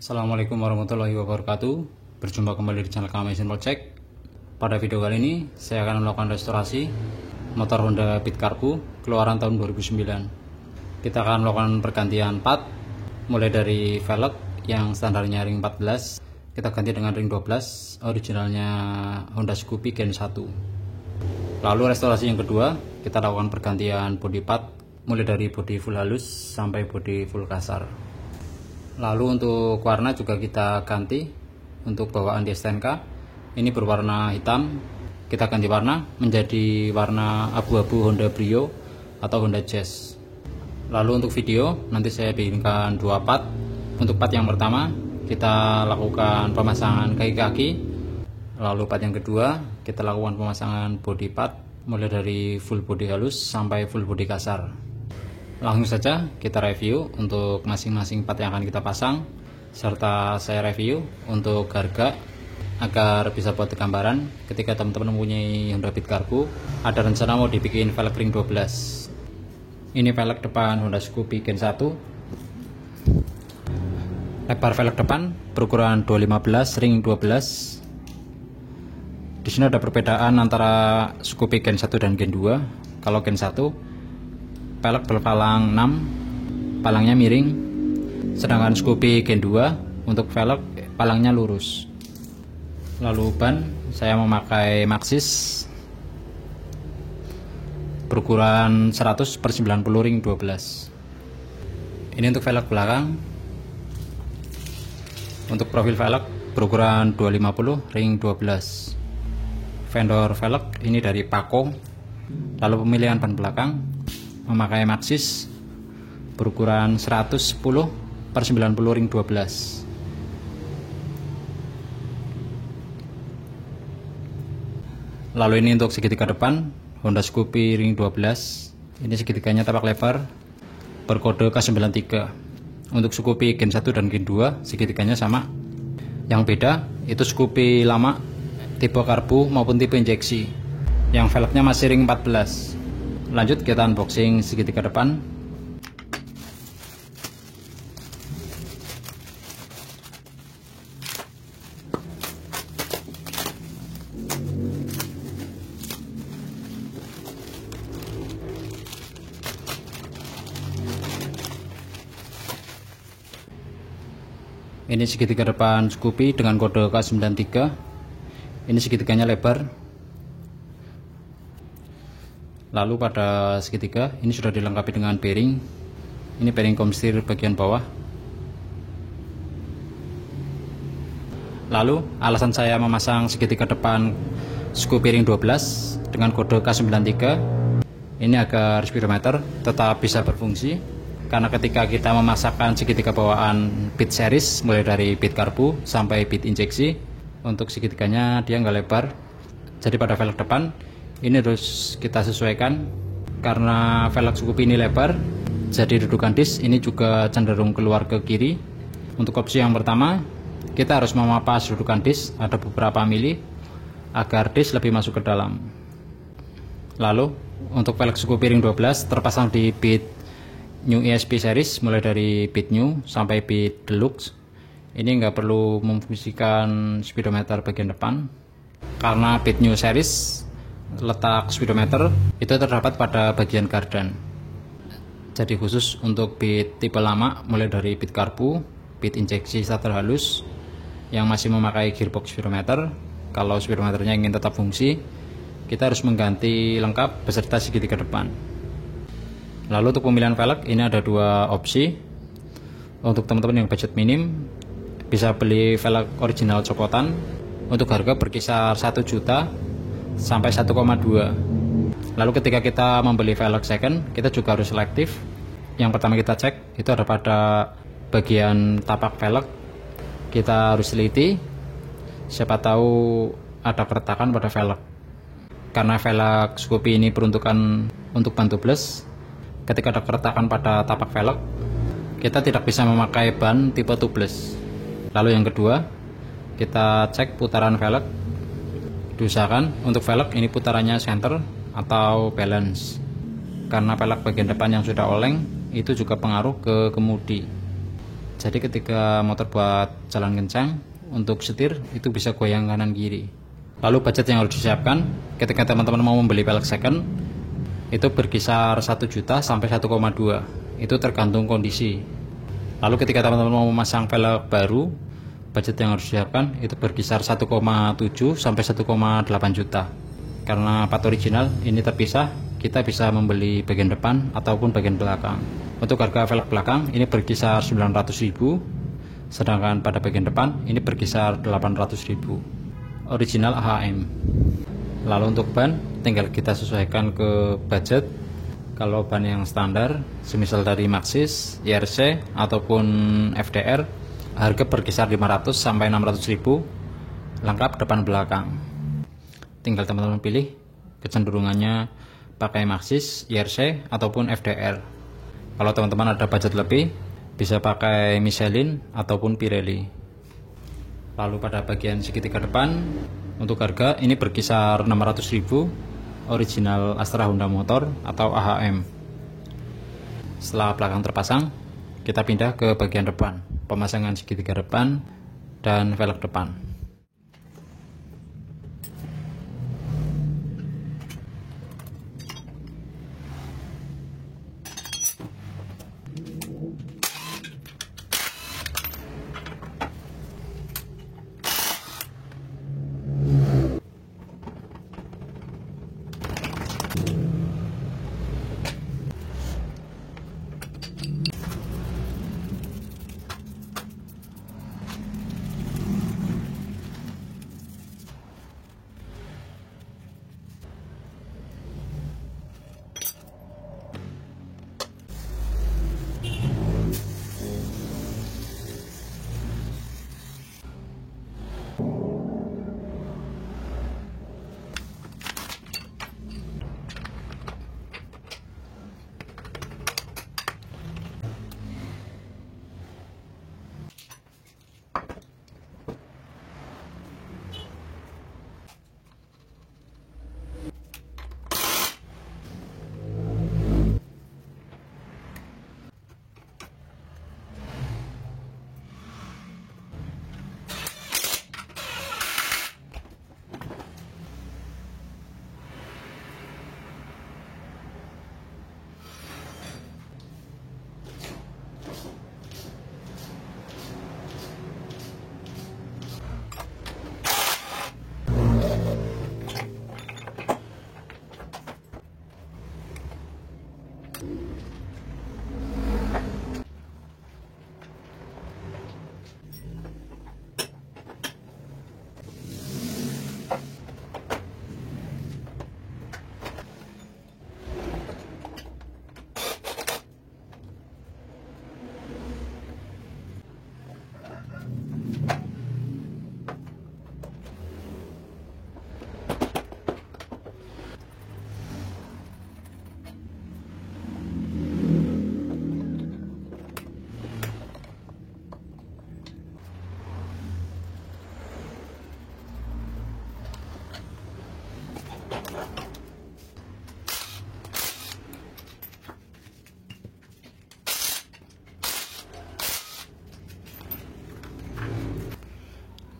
Assalamualaikum warahmatullahi wabarakatuh. Berjumpa kembali di channel kami Simple Check. Pada video kali ini saya akan melakukan restorasi motor Honda Beat Carbu keluaran tahun 2009. Kita akan melakukan pergantian part mulai dari velg yang standarnya ring 14 kita ganti dengan ring 12 originalnya Honda Scoopy Gen 1. Lalu restorasi yang kedua, kita lakukan pergantian body part mulai dari body full halus sampai body full kasar. Lalu untuk warna juga kita ganti. Untuk bawaan di STNK ini berwarna hitam, kita ganti warna menjadi warna abu-abu Honda Brio atau Honda Jazz. Lalu untuk video nanti saya bikinkan dua part. Untuk part yang pertama kita lakukan pemasangan kaki-kaki, lalu part yang kedua kita lakukan pemasangan body part mulai dari full body halus sampai full body kasar. Langsung saja kita review untuk masing-masing part yang akan kita pasang, serta saya review untuk harga agar bisa buat gambaran ketika teman-teman mempunyai Honda Beat Carbu ada rencana mau dibikin velg ring 12. Ini velg depan Honda Scoopy Gen 1. Lebar velg depan berukuran 215 ring 12. Di sini ada perbedaan antara Scoopy Gen 1 dan Gen 2. Kalau Gen 1 velg berpalang 6, palangnya miring, sedangkan Scoopy Gen 2 untuk velg palangnya lurus. Lalu ban saya memakai Maxxis berukuran 100/90 ring 12. Ini untuk velg belakang. Untuk profil velg berukuran 250 ring 12. Vendor velg ini dari Paco. Lalu pemilihan ban belakang memakai Maxxis berukuran 110/90 ring 12. Lalu ini untuk segitiga depan Honda Scoopy ring 12. Ini segitiganya tapak lebar berkode K93. Untuk Scoopy Gen 1 dan Gen 2 segitiganya sama. Yang beda itu Scoopy lama tipe karbu maupun tipe injeksi yang velgnya masih ring 14. Lanjut kita unboxing segitiga depan. Ini segitiga depan Scoopy dengan kode K93. Ini segitiganya lebar. Lalu pada segitiga ini sudah dilengkapi dengan bearing. Ini bearing komstir bagian bawah. Lalu alasan saya memasang segitiga depan Scoopy ring 12 dengan kode K93 ini agar speedometer tetap bisa berfungsi. Karena ketika kita memasakkan segitiga bawaan Beat series mulai dari Beat Carbu sampai Beat injeksi, untuk segitiganya dia nggak lebar. Jadi pada velg depan ini harus kita sesuaikan. Karena velg Scoopy ini lebar, jadi dudukan disk ini juga cenderung keluar ke kiri. Untuk opsi yang pertama, kita harus memapas dudukan disk ada beberapa mili agar disk lebih masuk ke dalam. Lalu untuk velg Scoopy ring 12 terpasang di Beat New ESP series mulai dari Beat New sampai Beat Deluxe. Ini nggak perlu memfungsikan speedometer bagian depan karena Beat New series letak speedometer itu terdapat pada bagian gardan. Jadi khusus untuk Beat tipe lama mulai dari Beat Carbu, Beat injeksi starter halus yang masih memakai gearbox speedometer, kalau speedometernya ingin tetap fungsi, kita harus mengganti lengkap beserta segitiga depan. Lalu untuk pemilihan velg ini ada dua opsi. Untuk teman-teman yang budget minim bisa beli velg original copotan. Untuk harga berkisar 1 juta sampai 1,2. Lalu ketika kita membeli velg second, kita juga harus selektif. Yang pertama kita cek itu ada pada bagian tapak velg. Kita harus teliti, siapa tahu ada keretakan pada velg. Karena velg Scoopy ini peruntukan untuk ban tubeless, ketika ada keretakan pada tapak velg, kita tidak bisa memakai ban tipe tubeless. Lalu yang kedua, kita cek putaran velg. Diusahakan untuk velg ini putarannya center atau balance. Karena velg bagian depan yang sudah oleng itu juga pengaruh ke kemudi. Jadi ketika motor buat jalan kencang, untuk setir itu bisa goyang kanan kiri. Lalu budget yang harus disiapkan ketika teman-teman mau membeli velg second itu berkisar 1 juta sampai 1,2. Itu tergantung kondisi. Lalu ketika teman-teman mau memasang velg baru, budget yang harus disiapkan itu berkisar 1,7 sampai 1,8 juta. Karena part original ini terpisah, kita bisa membeli bagian depan ataupun bagian belakang. Untuk harga velg belakang ini berkisar 900.000, sedangkan pada bagian depan ini berkisar 800.000. Original AHM. Lalu untuk ban tinggal kita sesuaikan ke budget. Kalau ban yang standar semisal dari Maxxis, IRC ataupun FDR, harga berkisar 500 sampai 600.000 lengkap depan belakang. Tinggal teman-teman pilih kecenderungannya pakai Maxxis, IRC ataupun FDR. Kalau teman-teman ada budget lebih bisa pakai Michelin ataupun Pirelli. Lalu pada bagian segitiga depan untuk harga ini berkisar 600.000, original Astra Honda Motor atau AHM. Setelah belakang terpasang, kita pindah ke bagian depan, pemasangan segitiga depan dan velg depan.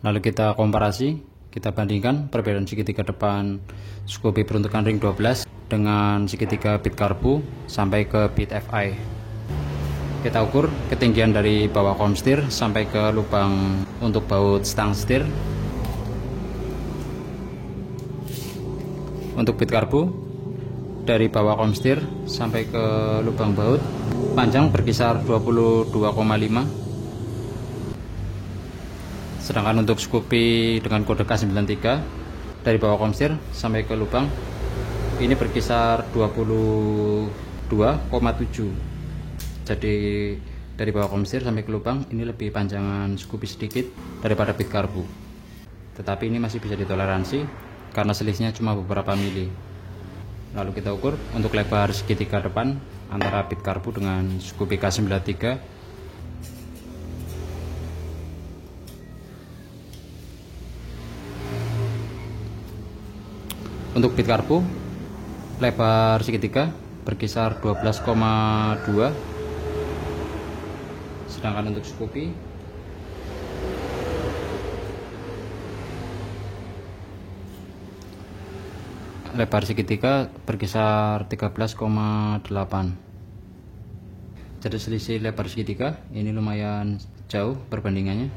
Lalu kita komparasi, kita bandingkan perbedaan segitiga depan Scoopy peruntukan ring 12 dengan segitiga bit karbu sampai ke bit FI. Kita ukur ketinggian dari bawah kolom setir sampai ke lubang untuk baut stang setir. Untuk bit karbu dari bawah kolom setir sampai ke lubang baut panjang berkisar 22,5. Sedangkan untuk Scoopy dengan kode K93 dari bawah kolom setir sampai ke lubang ini berkisar 22,7. Jadi dari bawah kolom setir sampai ke lubang ini lebih panjangan Scoopy sedikit daripada bit karbu. Tetapi ini masih bisa ditoleransi karena selisihnya cuma beberapa mili. Lalu kita ukur untuk lebar segitiga depan antara bit karbu dengan Scoopy K93. Untuk bit karbu lebar segitiga berkisar 12,2, Sedangkan untuk Scoopy lebar segitiga berkisar 13,8. Jadi selisih lebar segitiga ini lumayan jauh perbandingannya.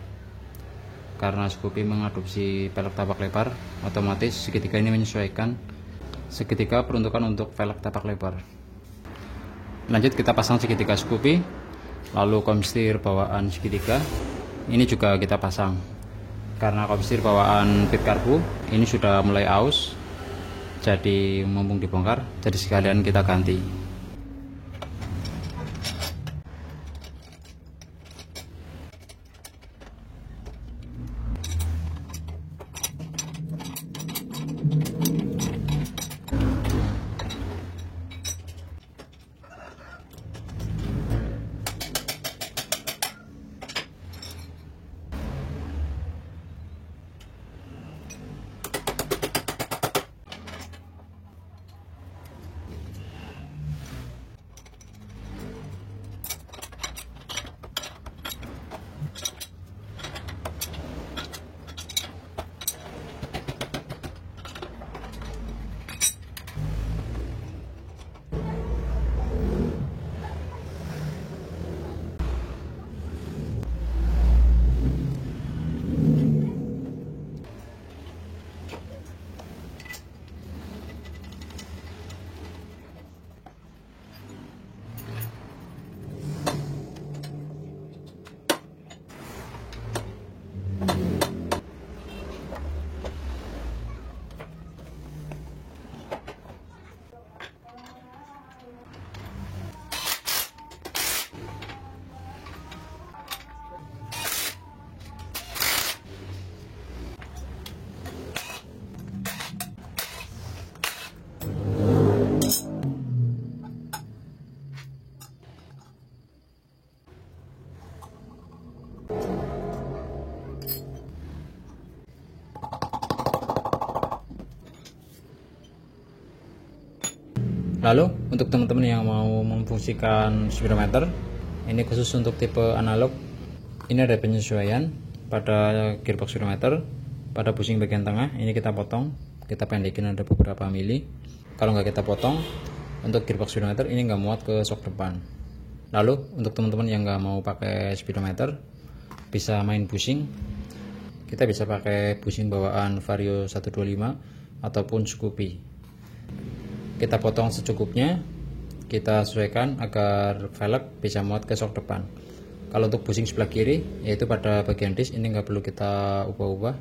Karena Scoopy mengadopsi velg tapak lebar, otomatis segitiga ini menyesuaikan segitiga peruntukan untuk velg tapak lebar. Lanjut kita pasang segitiga Scoopy, lalu komstir bawaan segitiga ini juga kita pasang. Karena komstir bawaan pit karbu ini sudah mulai aus, jadi mumpung dibongkar, jadi sekalian kita ganti. Lalu untuk teman-teman yang mau memfungsikan speedometer, ini khusus untuk tipe analog, ini ada penyesuaian pada gearbox speedometer. Pada bushing bagian tengah ini kita potong, kita pendekin ada beberapa mili. Kalau nggak kita potong, untuk gearbox speedometer ini nggak muat ke shock depan. Lalu untuk teman-teman yang nggak mau pakai speedometer, bisa main bushing. Kita bisa pakai bushing bawaan Vario 125 ataupun Scoopy. Kita potong secukupnya, kita sesuaikan agar velg bisa muat ke shock depan. Kalau untuk bushing sebelah kiri, yaitu pada bagian disk, ini nggak perlu kita ubah-ubah.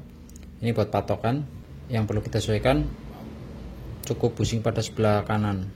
Ini buat patokan. Yang perlu kita sesuaikan cukup bushing pada sebelah kanan.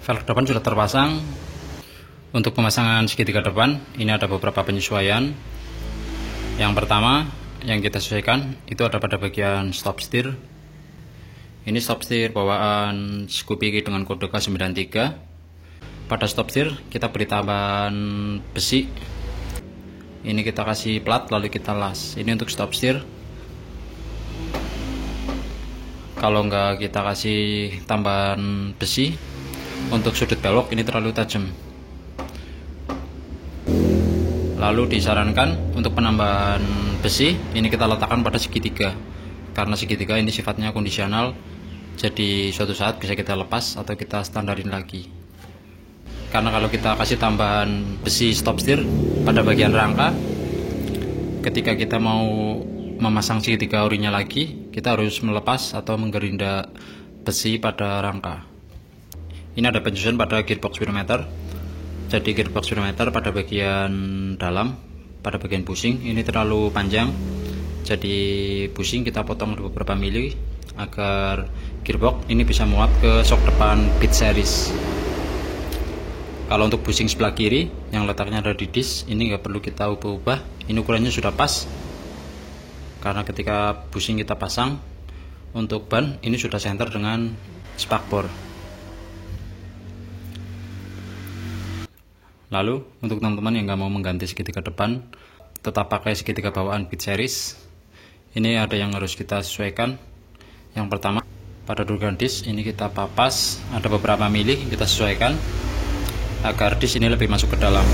Velg depan sudah terpasang. Untuk pemasangan segitiga depan ini ada beberapa penyesuaian. Yang pertama yang kita sesuaikan itu ada pada bagian stop steer. Ini stop steer bawaan Scoopy dengan kode K93. Pada stop steer kita beri tambahan besi. Ini kita kasih plat lalu kita las. Ini untuk stop steer. Kalau nggak kita kasih tambahan besi, untuk sudut belok ini terlalu tajam. Lalu disarankan untuk penambahan besi ini kita letakkan pada segitiga, karena segitiga ini sifatnya kondisional, jadi suatu saat bisa kita lepas atau kita standarin lagi. Karena kalau kita kasih tambahan besi stop steer pada bagian rangka, ketika kita mau memasang segitiga orinya lagi, kita harus melepas atau menggerinda besi pada rangka. Ini ada penyesuaian pada gearbox speedometer. Jadi gearbox speedometer pada bagian dalam, pada bagian bushing ini terlalu panjang. Jadi bushing kita potong beberapa mili agar gearbox ini bisa muat ke shock depan pit series. Kalau untuk bushing sebelah kiri yang letaknya ada di disk, ini nggak perlu kita ubah-ubah, ini ukurannya sudah pas. Karena ketika bushing kita pasang, untuk ban ini sudah center dengan spakbor. Lalu untuk teman-teman yang nggak mau mengganti segitiga depan, tetap pakai segitiga bawaan Beat Series, ini ada yang harus kita sesuaikan. Yang pertama, pada dudukan disk ini kita papas, ada beberapa mili kita sesuaikan agar disk ini lebih masuk ke dalam.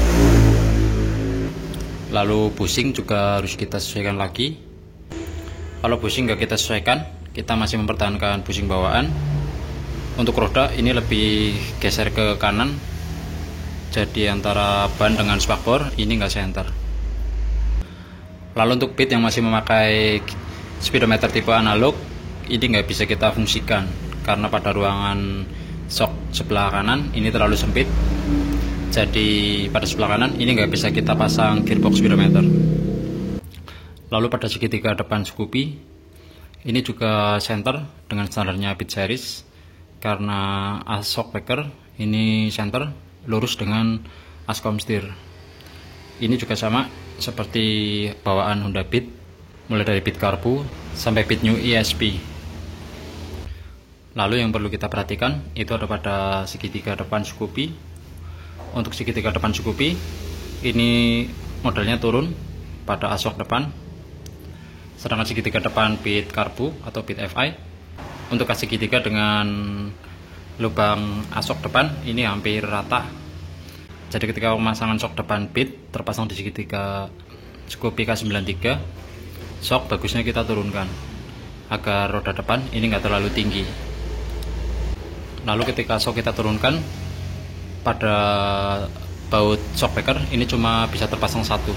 Lalu bushing juga harus kita sesuaikan lagi. Kalau bushing nggak kita sesuaikan, kita masih mempertahankan bushing bawaan. Untuk roda ini lebih geser ke kanan, jadi antara ban dengan spakbor ini nggak center. Lalu untuk beat yang masih memakai speedometer tipe analog, ini nggak bisa kita fungsikan karena pada ruangan shock sebelah kanan ini terlalu sempit. Jadi pada sebelah kanan ini nggak bisa kita pasang gearbox speedometer. Lalu pada segitiga depan Scoopy ini juga center dengan standarnya Beat Series, karena as shock breaker ini center lurus dengan as komstir. Ini juga sama seperti bawaan Honda Beat, mulai dari Beat Carbu sampai Beat New ESP. Lalu yang perlu kita perhatikan itu ada pada segitiga depan Scoopy. Untuk segitiga depan Scoopy ini modelnya turun pada as shock depan, sedangkan segitiga depan Beat Carbu atau Beat FI untuk segitiga dengan lubang as shock depan ini hampir rata. Jadi ketika pemasangan shock depan Beat terpasang di segitiga Scoopy K93, shock bagusnya kita turunkan agar roda depan ini nggak terlalu tinggi. Lalu ketika shock kita turunkan, pada baut shock breaker ini cuma bisa terpasang satu.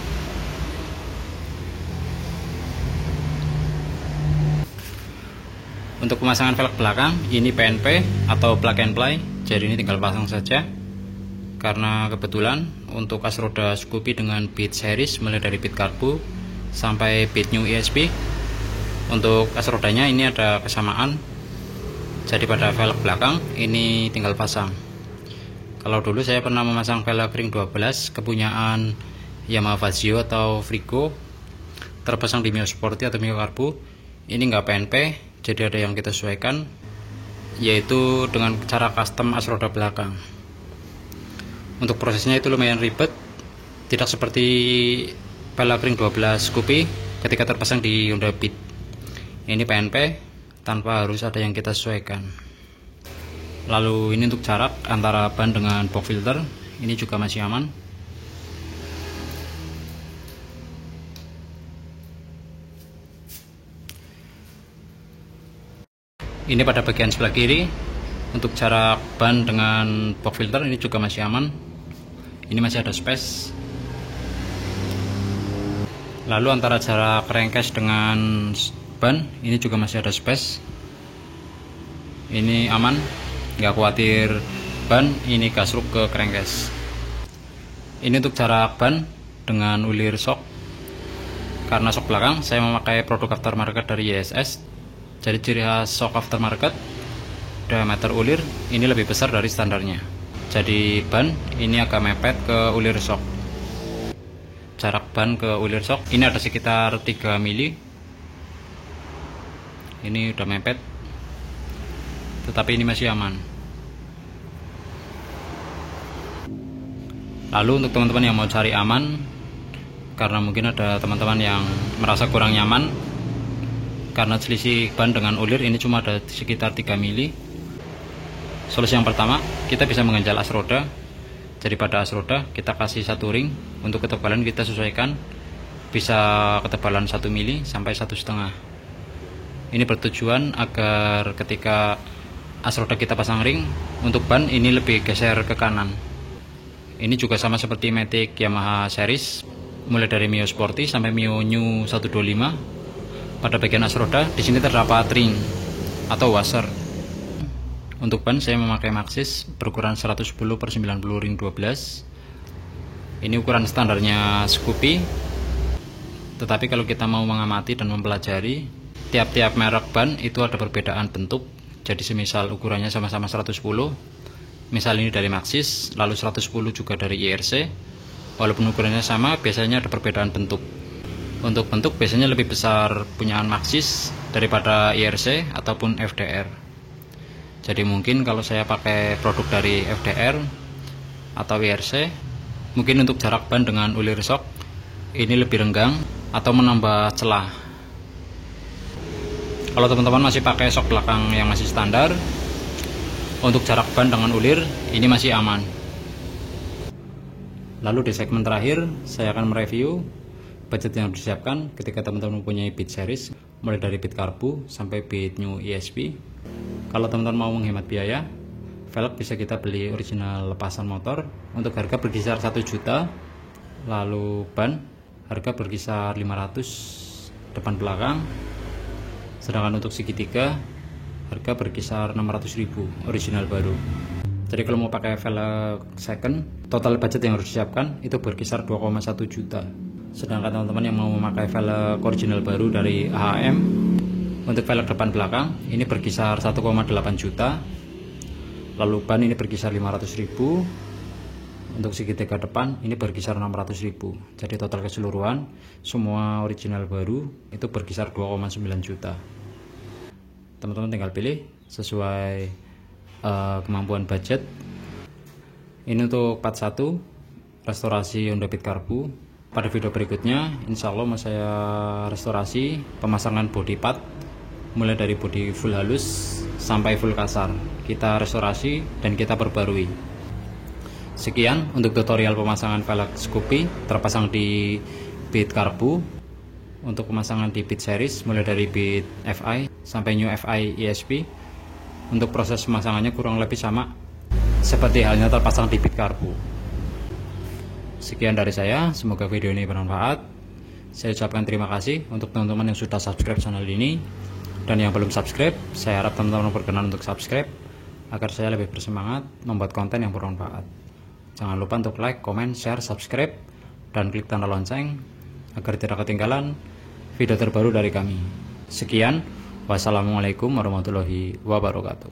Untuk pemasangan velg belakang ini PNP atau plug and play, jadi ini tinggal pasang saja. Karena kebetulan untuk as roda Scoopy dengan Beat Series mulai dari Beat Carbu sampai Beat New ESP, untuk as rodanya ini ada kesamaan. Jadi pada velg belakang ini tinggal pasang. Kalau dulu saya pernah memasang velg ring 12 kepunyaan Yamaha Fazio atau Frigo, terpasang di Mio Sporty atau Mio Carbu, ini nggak PNP. Jadi ada yang kita sesuaikan, yaitu dengan cara custom as roda belakang. Untuk prosesnya itu lumayan ribet, tidak seperti velg ring 12 Scoopy ketika terpasang di Honda Beat. Ini PNP tanpa harus ada yang kita sesuaikan. Lalu ini untuk jarak antara ban dengan box filter, ini juga masih aman. Ini pada bagian sebelah kiri, untuk jarak ban dengan box filter ini juga masih aman. Ini masih ada space. Lalu antara jarak crankcase dengan ban ini juga masih ada space. Ini aman, nggak khawatir ban ini gasruk ke crankcase. Ini untuk jarak ban dengan ulir shock. Karena shock belakang saya memakai produk aftermarket dari YSS, jadi ciri khas shock aftermarket, diameter ulir ini lebih besar dari standarnya. Jadi ban ini agak mepet ke ulir shock. Jarak ban ke ulir shock ini ada sekitar 3 mili. Ini udah mepet, tetapi ini masih aman. Lalu untuk teman-teman yang mau cari aman, karena mungkin ada teman-teman yang merasa kurang nyaman karena selisih ban dengan ulir ini cuma ada sekitar 3 mili. Solusi yang pertama, kita bisa mengganjal as roda. Jadi pada as roda kita kasih satu ring, untuk ketebalan kita sesuaikan, bisa ketebalan 1 mili sampai 1,5. Ini bertujuan agar ketika as roda kita pasang ring, untuk ban ini lebih geser ke kanan. Ini juga sama seperti Matic Yamaha series, mulai dari Mio Sporty sampai Mio New 125. Pada bagian as roda di sini terdapat ring atau washer. Untuk ban saya memakai Maxxis berukuran 110/90 ring 12. Ini ukuran standarnya Scoopy. Tetapi kalau kita mau mengamati dan mempelajari, tiap-tiap merek ban itu ada perbedaan bentuk. Jadi semisal ukurannya sama-sama 110, misal ini dari Maxxis, lalu 110 juga dari IRC. Walaupun ukurannya sama, biasanya ada perbedaan bentuk. Untuk bentuk biasanya lebih besar punyaan Maxxis daripada IRC ataupun FDR. Jadi mungkin kalau saya pakai produk dari FDR atau IRC, mungkin untuk jarak ban dengan ulir shock ini lebih renggang atau menambah celah. Kalau teman-teman masih pakai shock belakang yang masih standar, untuk jarak ban dengan ulir ini masih aman. Lalu di segmen terakhir saya akan mereview budget yang disiapkan ketika teman-teman mempunyai Beat series, mulai dari Beat Karbu sampai Beat New ESP. Kalau teman-teman mau menghemat biaya, velg bisa kita beli original lepasan motor untuk harga berkisar 1 juta. Lalu ban harga berkisar 500 depan belakang. Sedangkan untuk segitiga harga berkisar 600.000 original baru. Jadi kalau mau pakai velg second, total budget yang harus disiapkan itu berkisar 2,1 juta. Sedangkan teman-teman yang mau memakai velg original baru dari AHM, untuk velg depan belakang ini berkisar 1,8 juta. Lalu ban ini berkisar 500.000. Untuk segitiga depan ini berkisar 600.000. Jadi total keseluruhan semua original baru itu berkisar 2,9 juta. Teman-teman tinggal pilih sesuai kemampuan budget. Ini untuk part 1 restorasi Honda Beat Karbu. Pada video berikutnya insya Allah mau saya restorasi pemasangan body part, mulai dari body full halus sampai full kasar. Kita restorasi dan kita perbarui. Sekian untuk tutorial pemasangan velg Scoopy terpasang di Beat Karbu. Untuk pemasangan di Beat series mulai dari Beat FI sampai New FI ESP, untuk proses pemasangannya kurang lebih sama seperti halnya terpasang di Beat Karbu. Sekian dari saya, semoga video ini bermanfaat. Saya ucapkan terima kasih untuk teman-teman yang sudah subscribe channel ini, dan yang belum subscribe, saya harap teman-teman berkenan untuk subscribe agar saya lebih bersemangat membuat konten yang bermanfaat. Jangan lupa untuk like, comment, share, subscribe, dan klik tanda lonceng agar tidak ketinggalan video terbaru dari kami. Sekian, wassalamualaikum warahmatullahi wabarakatuh.